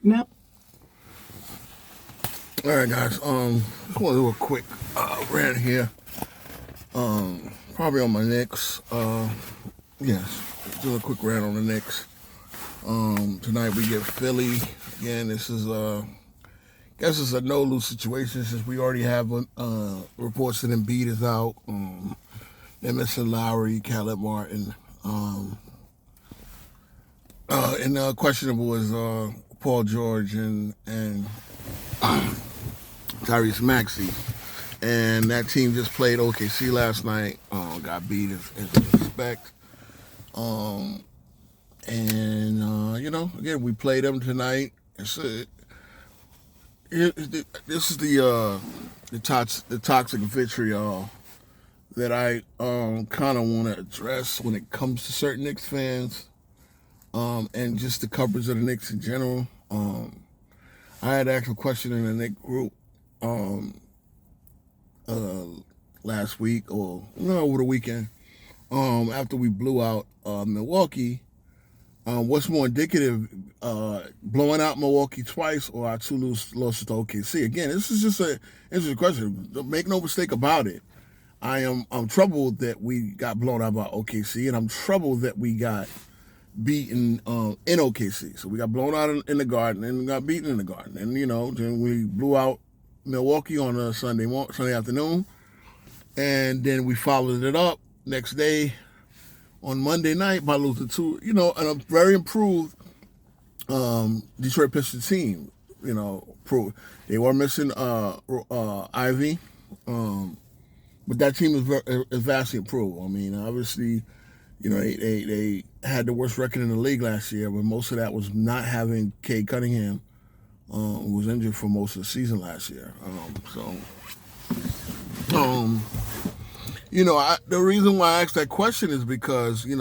nap? All right, guys. Just want to do a quick rant here. Probably on my Knicks. Yes, do a quick rant on the Knicks. Tonight we get Philly. Again, this is guess it's a no lose situation since we already have reports that Embiid is out. They're missing Lowry, Caleb Martin, and questionable is Paul George and Tyrese Maxey. And that team just played OKC last night. Got beat as you expect. Again, we played them tonight. This is the toxic vitriol that I kind of want to address when it comes to certain Knicks fans, and just the coverage of the Knicks in general. I had asked a question in the Knicks group last week or over the weekend, after we blew out Milwaukee. What's more indicative, blowing out Milwaukee twice or our two losses to OKC? Again, this is just an interesting question. Make no mistake about it. I'm troubled that we got blown out by OKC, and I'm troubled that we got beaten in OKC. So we got blown out in the Garden and got beaten in the Garden. And, then we blew out Milwaukee on a Sunday afternoon. And then we followed it up next day on Monday night by losing to, and a very improved Detroit Pistons team. They were missing Ivy, but that team is vastly improved. I mean, obviously, they had the worst record in the league last year, but most of that was not having Cade Cunningham, who was injured for most of the season last year. The reason why I asked that question is because, you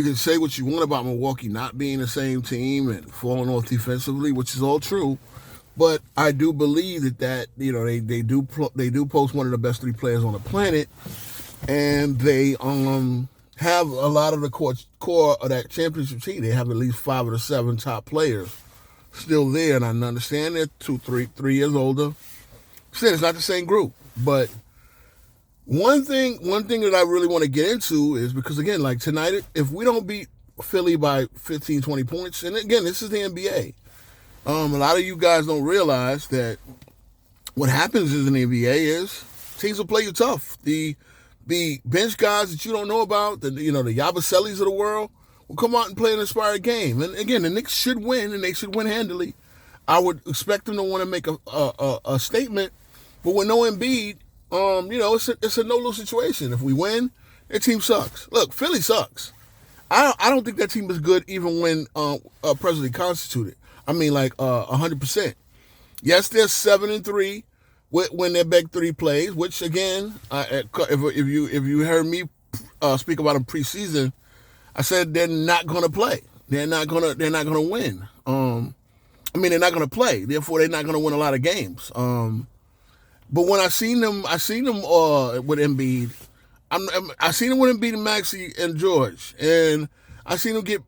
can say what you want about Milwaukee not being the same team and falling off defensively, which is all true. But I do believe that they do post one of the best three players on the planet, and they have a lot of the core of that championship team. They have at least 5 of the 7 top players still there, and I understand they're 3 years older. Still, it's not the same group, but one thing that I really want to get into is because, again, like tonight, if we don't beat Philly by 15, 20 points, and again, this is the NBA. A lot of you guys don't realize that what happens in the NBA is teams will play you tough. The bench guys that you don't know about, the Yabasellis of the world, will come out and play an inspired game. And again, the Knicks should win, and they should win handily. I would expect them to want to make a statement, but with no Embiid, it's a no-lose situation. If we win, their team sucks. Look, Philly sucks. I don't think that team is good even when presently constituted. I mean, 100%. Yes, they're 7-3 when their big three plays. Which again, if you heard me speak about them preseason, I said they're not going to play. They're not going to win. They're not going to play. Therefore, they're not going to win a lot of games. But when I seen them with Embiid. I seen them with Embiid and Maxey and George, and I seen them get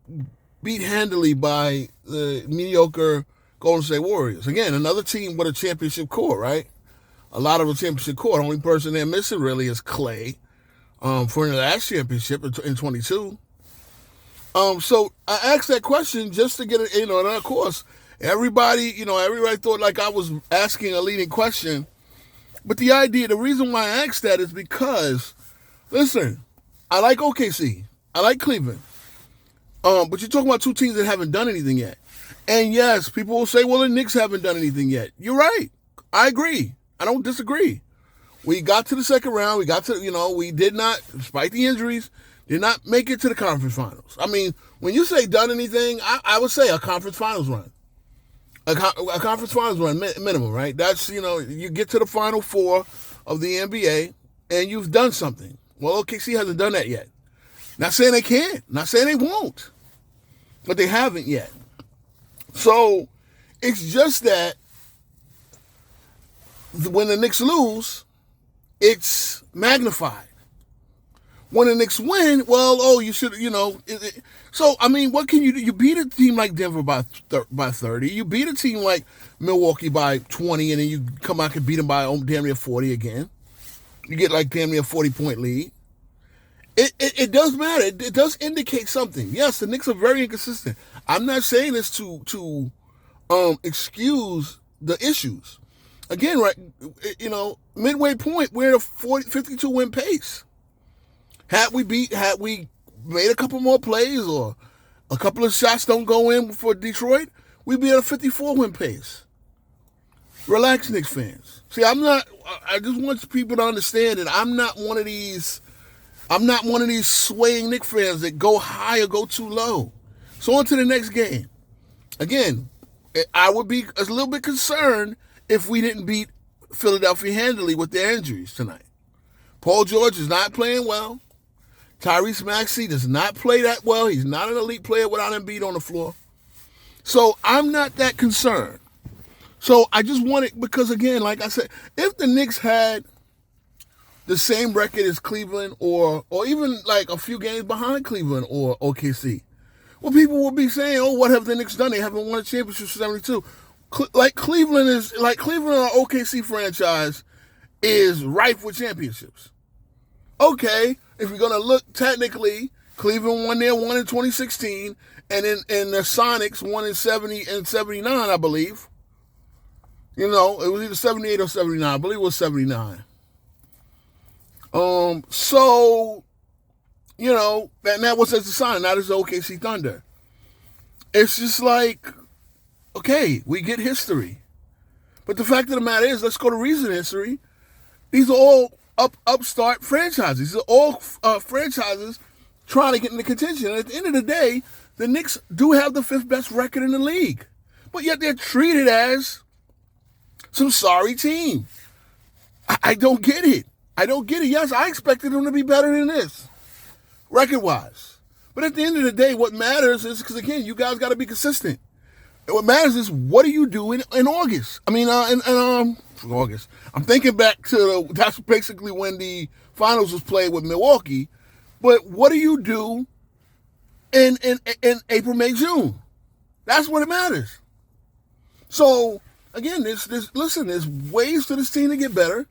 beat handily by the mediocre Golden State Warriors. Again, another team with a championship core, right? A lot of a championship core. The only person they're missing really is Clay for the last championship in 22. So I asked that question just to get it, and of course, everybody thought like I was asking a leading question. But the reason why I asked that is because, listen, I like OKC. I like Cleveland. But you're talking about two teams that haven't done anything yet. And yes, people will say, well, the Knicks haven't done anything yet. You're right. I agree. I don't disagree. We got to the second round. We did not, despite the injuries, did not make it to the conference finals. I mean, when you say done anything, I would say a conference finals run. A conference finals run minimum, right? That's, you get to the Final Four of the NBA and you've done something. Well, OKC hasn't done that yet. Not saying they can't. Not saying they won't. But they haven't yet. So it's just that when the Knicks lose, it's magnified. When the Knicks win, well, oh, you should, So, I mean, what can you do? You beat a team like Denver by 30. You beat a team like Milwaukee by 20, and then you come out and beat them by damn near 40 again. You get like damn near a 40-point lead. It does matter. It does indicate something. Yes, the Knicks are very inconsistent. I'm not saying this to excuse the issues. Again, right, midway point, we're at a 52-win pace. Had we made a couple more plays or a couple of shots don't go in for Detroit, we'd be at a 54-win pace. Relax, Knicks fans. See, I just want people to understand that I'm not one of these swaying Knicks fans that go high or go too low. So on to the next game. Again, I would be a little bit concerned if we didn't beat Philadelphia handily with their injuries tonight. Paul George is not playing well. Tyrese Maxey does not play that well. He's not an elite player without Embiid on the floor. So I'm not that concerned. So I just want it because, again, like I said, if the Knicks had the same record as Cleveland or even like a few games behind Cleveland or OKC, well, people will be saying, oh, what have the Knicks done? They haven't won a championship since 72. Cleveland or OKC franchise is rife with championships. Okay, if you're going to look technically, Cleveland won their one in 2016, and the Sonics won in 70 and 79, I believe. It was either 78 or 79. I believe it was 79. So, and that was as the Sonics, not as the OKC Thunder. It's just like, okay, we get history. But the fact of the matter is, let's go to recent history. These are all upstart franchises. These are all franchises trying to get into contention. And at the end of the day, the Knicks do have the 5th best record in the league. But yet they're treated as some sorry team. I don't get it. Yes, I expected them to be better than this, record-wise. But at the end of the day, what matters is, because again, you guys got to be consistent. And what matters is, what do you do in August? I mean, in August. I'm thinking back to that's basically when the finals was played with Milwaukee. But what do you do in April, May, June? That's what it matters. So again, there's ways for this team to get better.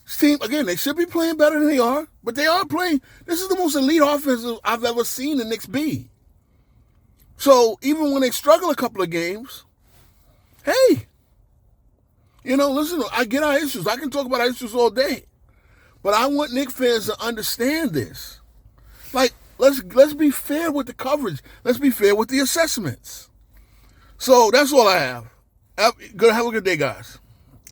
This team, again, they should be playing better than they are, but they are playing. This is the most elite offense I've ever seen the Knicks be. So even when they struggle a couple of games, hey, listen, I get our issues. I can talk about our issues all day. But I want Knicks fans to understand this. Like, let's be fair with the coverage. Let's be fair with the assessments. So that's all I have. Have a good day, guys.